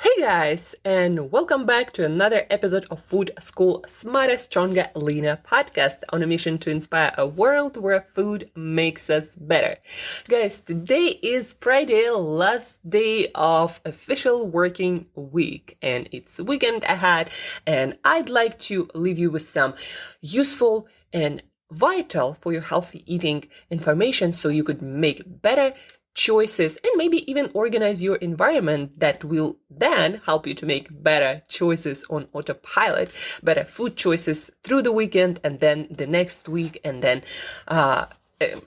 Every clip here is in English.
Hey guys, and welcome back to another episode of Food School Smarter, Stronger, Leaner podcast on a mission to inspire a world where food makes us better. Guys, today is Friday, last day of official working week, and it's weekend ahead, and I'd like to leave you with some useful and vital for your healthy eating information so you could make better choices and maybe even organize your environment that will then help you to make better choices on autopilot, better food choices through the weekend and then the next week and then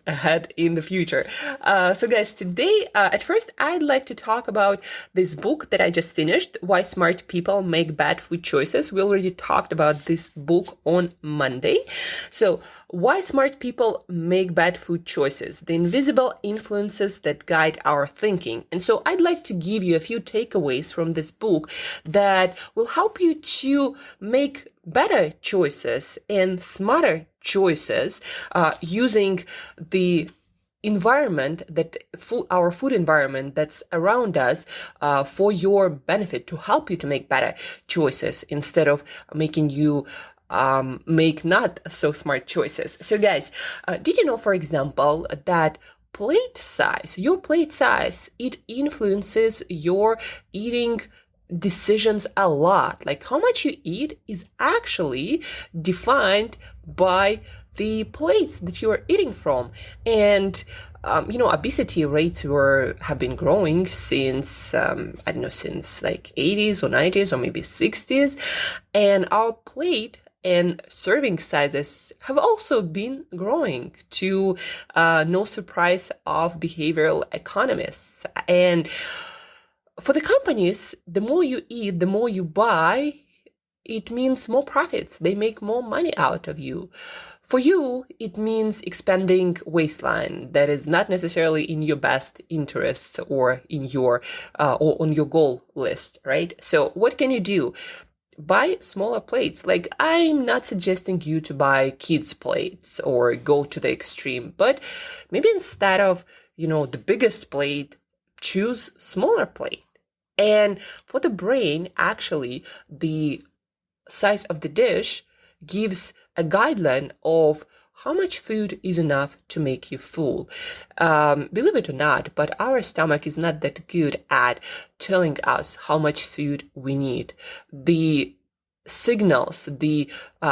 ahead in the future. So guys, today, at first, I'd like to talk about this book that I just finished, Why Smart People Make Bad Food Choices. We already talked about this book on Monday. So Why Smart People Make Bad Food Choices, the invisible influences that guide our thinking. And so I'd like to give you a few takeaways from this book that will help you to make better choices and smarter choices using the environment our food environment that's around us for your benefit, to help you to make better choices instead of making you make not so smart choices. So guys, did you know, for example, that your plate size, it influences your eating decisions a lot. Like how much you eat is actually defined by the plates that you are eating from. And obesity rates have been growing since since like 80s or 90s or maybe 60s, and our plate and serving sizes have also been growing, to no surprise of behavioral economists. And for the companies, the more you eat, the more you buy, it means more profits. They make more money out of you. For you, it means expanding waistline that is not necessarily in your best interests or in your or on your goal list, right? So what can you do? Buy smaller plates. Like, I'm not suggesting you to buy kids plates or go to the extreme, but maybe instead of, the biggest plate, choose smaller plate. And for the brain, actually, the size of the dish gives a guideline of how much food is enough to make you full. Believe it or not, but our stomach is not that good at telling us how much food we need. The signals, the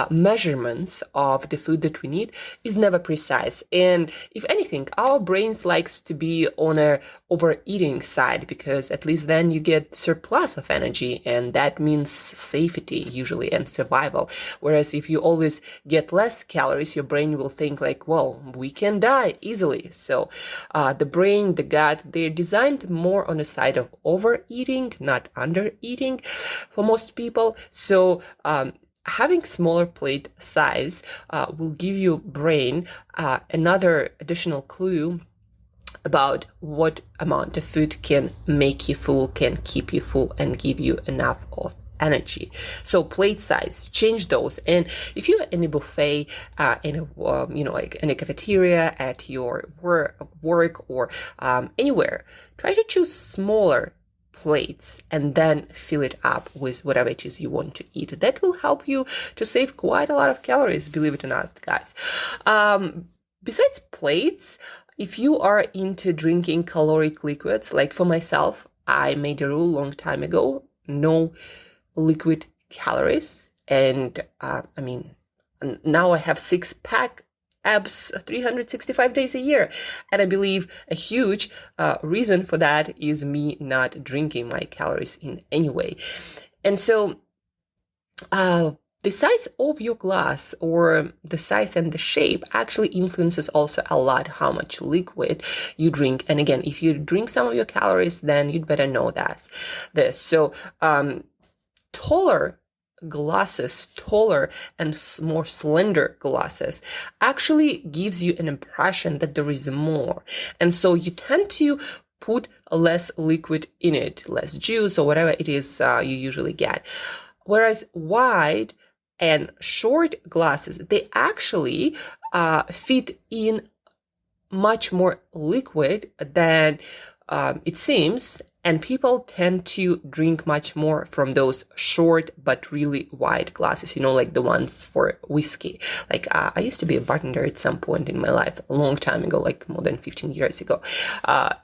measurements of the food that we need is never precise. And if anything, our brains likes to be on a overeating side, because at least then you get surplus of energy, and that means safety usually and survival. Whereas if you always get less calories, your brain will think like, well, we can die easily. So the brain, the gut, they're designed more on the side of overeating, not undereating for most people. So having smaller plate size will give your brain another additional clue about what amount of food can make you full, can keep you full, and give you enough of energy. So plate size, change those. And if you're in a buffet, in a cafeteria, at your work or anywhere, try to choose smaller plates and then fill it up with whatever it is you want to eat. That will help you to save quite a lot of calories, believe it or not, guys. Besides plates, if you are into drinking caloric liquids, like for myself, I made a rule long time ago, no liquid calories. And now I have 6-pack abs 365 days a year. And I believe a huge reason for that is me not drinking my calories in any way. And so the size of your glass, or the size and the shape, actually influences also a lot how much liquid you drink. And again, if you drink some of your calories, then you'd better know this. So taller and more slender glasses actually gives you an impression that there is more. And so you tend to put less liquid in it, less juice or whatever it is you usually get. Whereas wide and short glasses, they actually fit in much more liquid than it seems. And people tend to drink much more from those short but really wide glasses, like the ones for whiskey. Like I used to be a bartender at some point in my life, a long time ago, like more than 15 years ago.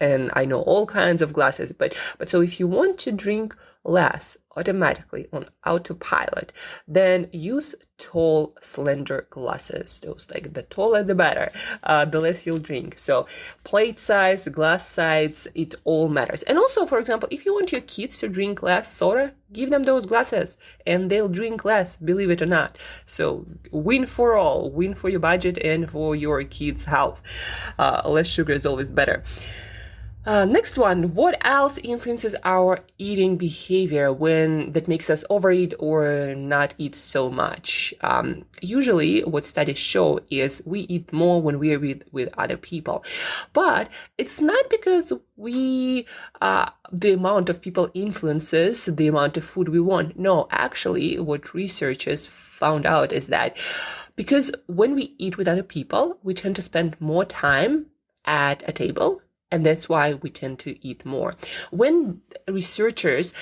And I know all kinds of glasses. But so if you want to drink less automatically on autopilot, then use tall, slender glasses. Those, like, the taller the better, the less you'll drink. So plate size, glass size, it all matters. And also, for example, if you want your kids to drink less soda, give them those glasses and they'll drink less, believe it or not. So win for all, win for your budget and for your kids' health. Less sugar is always better. Next one, what else influences our eating behavior that makes us overeat or not eat so much? Usually what studies show is we eat more when we are with other people. But it's not because the amount of people influences the amount of food we want. No, actually what researchers found out is that because when we eat with other people, we tend to spend more time at a table. And that's why we tend to eat more. When researchers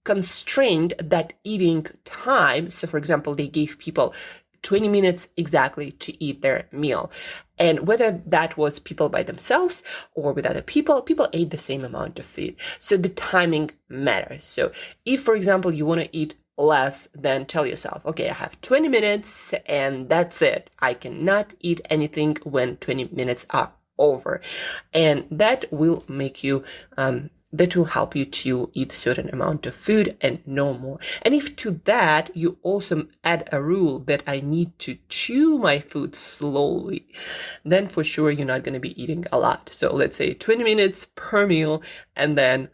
constrained that eating time, so for example, they gave people 20 minutes exactly to eat their meal. And whether that was people by themselves or with other people ate the same amount of food. So the timing matters. So if, for example, you want to eat less, then tell yourself, okay, I have 20 minutes and that's it. I cannot eat anything when 20 minutes are over. And that will make you that will help you to eat a certain amount of food and no more. And if to that you also add a rule that I need to chew my food slowly, then for sure you're not going to be eating a lot. So let's say 20 minutes per meal and then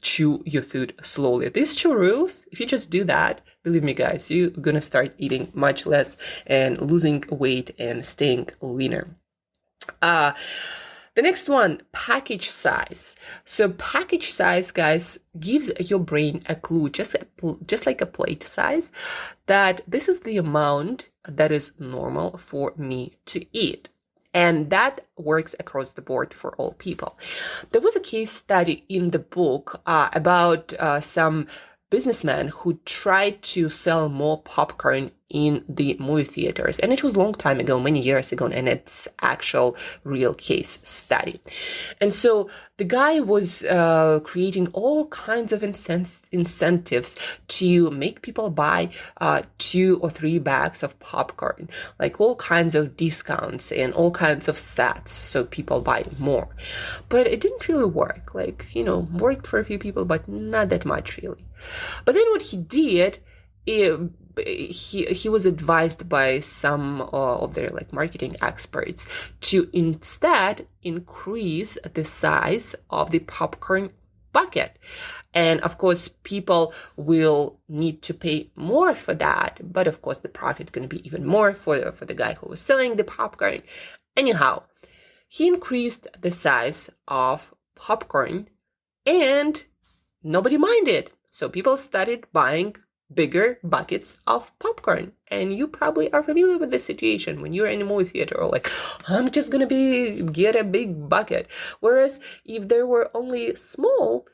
chew your food slowly. These 2 rules, if you just do that, believe me guys, you're going to start eating much less and losing weight and staying leaner. The next one, package size. So package size, guys, gives your brain a clue, just like a plate size, that this is the amount that is normal for me to eat. And that works across the board for all people. There was a case study in the book about some businessman who tried to sell more popcorn in the movie theaters. And it was a long time ago, many years ago, and it's actual real case study. And so the guy was creating all kinds of incentives to make people buy 2 or 3 bags of popcorn, like all kinds of discounts and all kinds of sets, so people buy more. But it didn't really work, worked for a few people, but not that much really. But then what he did, he was advised by some of their marketing experts to instead increase the size of the popcorn bucket. And of course, people will need to pay more for that. But of course, the profit is going to be even more for the guy who was selling the popcorn. Anyhow, he increased the size of popcorn and nobody minded. So people started buying bigger buckets of popcorn. And you probably are familiar with this situation when you're in a movie theater, or I'm just gonna get a big bucket. Whereas if there were only small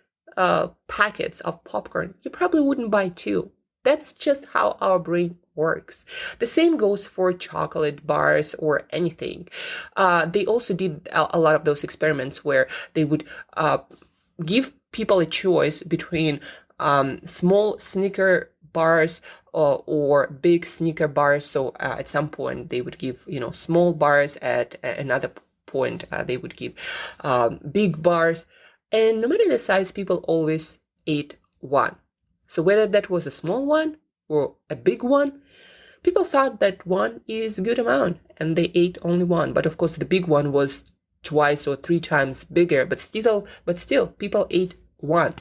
packets of popcorn, you probably wouldn't buy 2. That's just how our brain works. The same goes for chocolate bars or anything. They also did a lot of those experiments where they would give people a choice between small Snicker bars or big Snicker bars. So at some point they would give small bars, at another point they would give big bars, and no matter the size, people always ate one. So whether that was a small one or a big one, people thought that one is a good amount and they ate only one. But of course the big one was 2 or 3 times bigger, but still people ate one.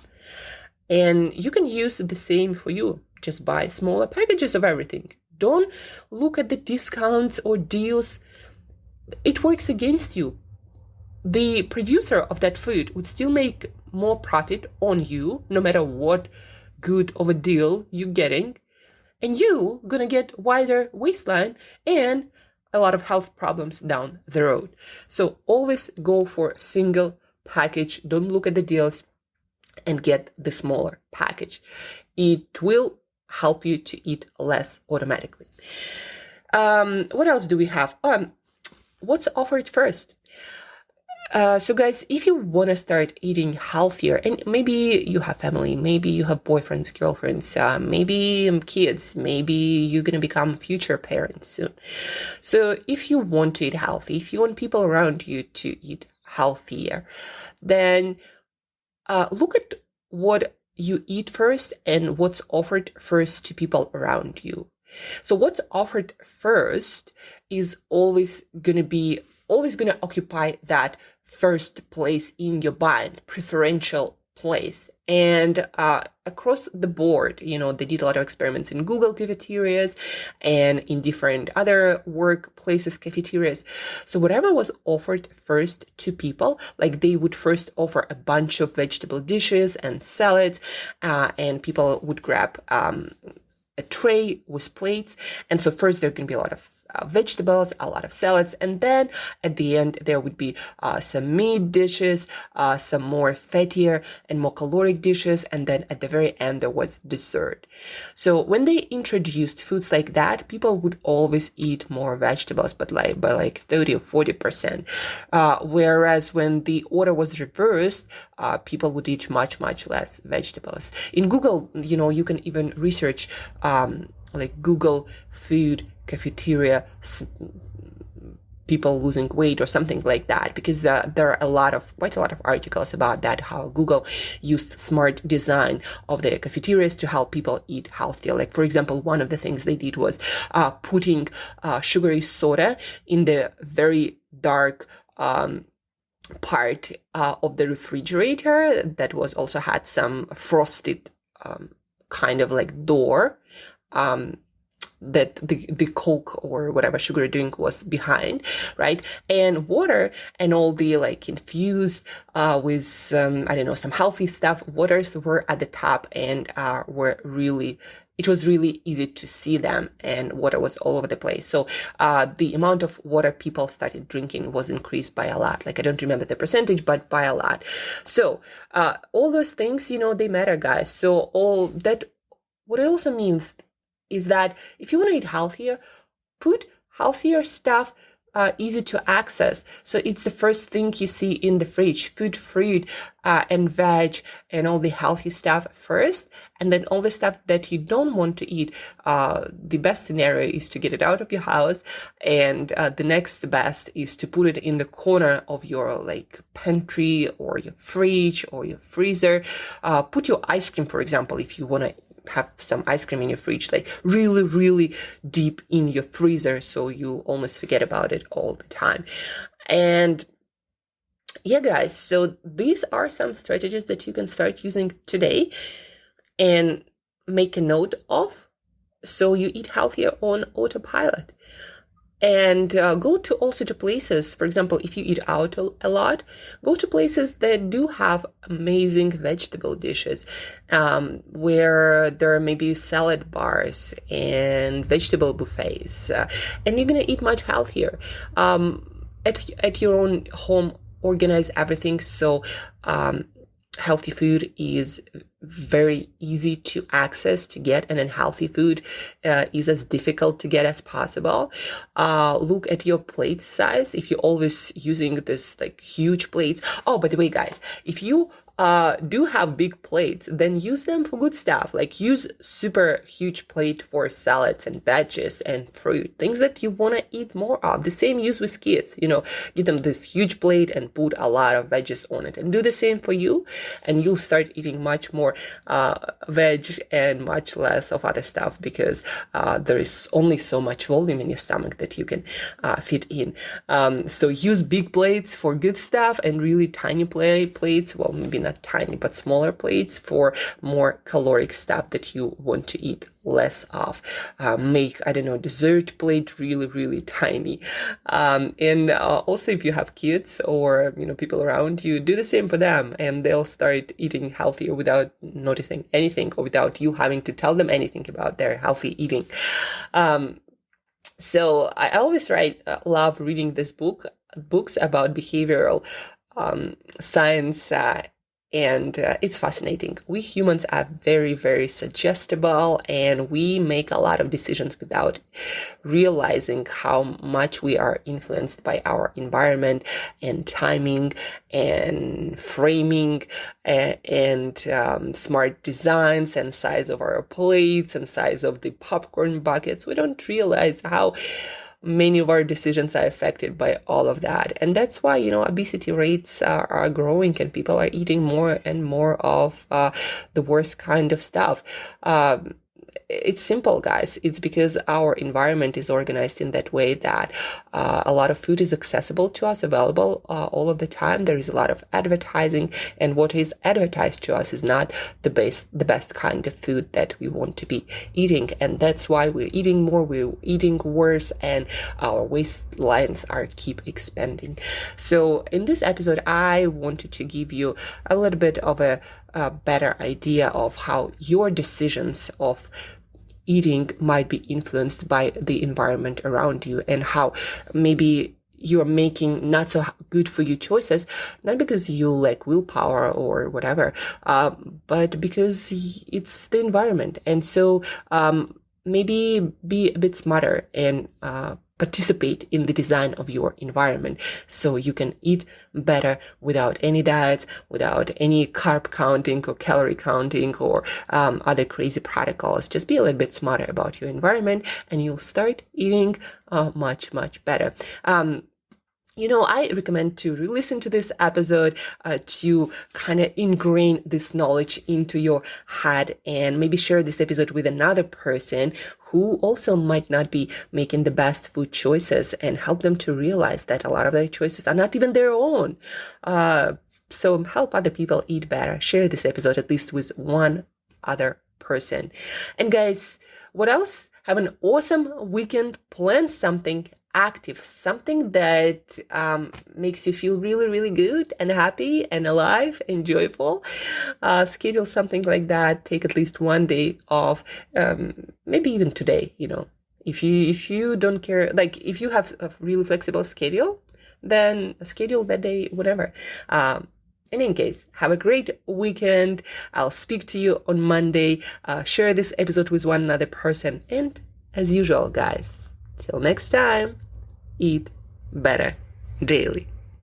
And you can use the same for you. Just buy smaller packages of everything. Don't look at the discounts or deals. It works against you. The producer of that food would still make more profit on you, no matter what good of a deal you're getting. And you're gonna get wider waistline and a lot of health problems down the road. So always go for single package. Don't look at the deals. and get the smaller package. It will help you to eat less automatically. What else do we have? What's offered first? So guys, if you want to start eating healthier, and maybe you have family, maybe you have boyfriends, girlfriends, maybe kids, maybe you're going to become future parents soon. So if you want to eat healthy, if you want people around you to eat healthier, then look at what you eat first and what's offered first to people around you. So what's offered first is always going to occupy that first place in your mind, preferential place. And across the board, they did a lot of experiments in Google cafeterias and in different other workplaces cafeterias. So whatever was offered first to people, like they would first offer a bunch of vegetable dishes and salads, and people would grab a tray with plates. And so first there can be a lot of vegetables, a lot of salads, and then at the end there would be some meat dishes, some more fattier and more caloric dishes, and then at the very end there was dessert. So when they introduced foods like that, people would always eat more vegetables, but by 30 or 40%. Whereas when the order was reversed, people would eat much, much less vegetables. In Google, you can even research like Google food cafeteria people losing weight or something like that, because there are quite a lot of articles about that, how Google used smart design of their cafeterias to help people eat healthier. Like, for example, one of the things they did was putting sugary soda in the very dark part of the refrigerator that was also had some frosted kind of like door that the Coke or whatever sugary drink was behind, right? And water and all the like infused with some healthy stuff, waters were at the top and it was really easy to see them, and water was all over the place. So the amount of water people started drinking was increased by a lot. Like, I don't remember the percentage, but by a lot. So all those things, they matter, guys. So all that, what it also means is that if you want to eat healthier, put healthier stuff easy to access. So it's the first thing you see in the fridge. Put fruit and veg and all the healthy stuff first, and then all the stuff that you don't want to eat. The best scenario is to get it out of your house, and the next best is to put it in the corner of your like pantry or your fridge or your freezer. Put your ice cream, for example, if you want to have some ice cream in your fridge, like really, really deep in your freezer, so you almost forget about it all the time. And yeah, guys, so these are some strategies that you can start using today and make a note of, so you eat healthier on autopilot. And go to also to places, for example, if you eat out a lot, go to places that do have amazing vegetable dishes, where there may be salad bars and vegetable buffets, and you're going to eat much healthier. At your own home, organize everything so healthy food is very easy to access, to get, and unhealthy food is as difficult to get as possible. Look at your plate size. If you're always using this like huge plates. Oh, by the way, guys, if you do have big plates, then use them for good stuff. Like, use super huge plate for salads and veggies and fruit, things that you want to eat more of. The same use with kids, give them this huge plate and put a lot of veggies on it, and do the same for you, and you'll start eating much more veg and much less of other stuff, because there is only so much volume in your stomach that you can fit in. So use big plates for good stuff, and really tiny plates, well, maybe not tiny, but smaller plates for more caloric stuff that you want to eat less of. Make, dessert plate really, really tiny. And also, if you have kids or, people around you, do the same for them, and they'll start eating healthier without noticing anything, or without you having to tell them anything about their healthy eating. So I always love reading this books about behavioral science And it's fascinating. We humans are very, very suggestible, and we make a lot of decisions without realizing how much we are influenced by our environment and timing and framing and smart designs and size of our plates and size of the popcorn buckets. We don't realize how many of our decisions are affected by all of that. And that's why, obesity rates are growing and people are eating more and more of the worst kind of stuff. It's simple, guys. It's because our environment is organized in that way that a lot of food is accessible to us, available all of the time. There is a lot of advertising, and what is advertised to us is not the best kind of food that we want to be eating. And that's why we're eating more, we're eating worse, and our waistlines are keep expanding. So in this episode, I wanted to give you a little bit of a better idea of how your decisions of eating might be influenced by the environment around you, and how maybe you're making not so good for you choices, not because you lack willpower or whatever, but because it's the environment. And so maybe be a bit smarter and participate in the design of your environment so you can eat better without any diets, without any carb counting or calorie counting or other crazy protocols. Just be a little bit smarter about your environment and you'll start eating much, much better. I recommend to listen to this episode to kind of ingrain this knowledge into your head, and maybe share this episode with another person who also might not be making the best food choices, and help them to realize that a lot of their choices are not even their own. So help other people eat better. Share this episode at least with one other person. And guys, what else? Have an awesome weekend. Plan something active, something that makes you feel really, really good and happy and alive and joyful. Schedule something like that. Take at least one day off, maybe even today. If you don't care, like if you have a really flexible schedule, then schedule that day, whatever. In any case, have a great weekend. I'll speak to you on Monday. Share this episode with one other person. And as usual, guys, till next time, eat better daily.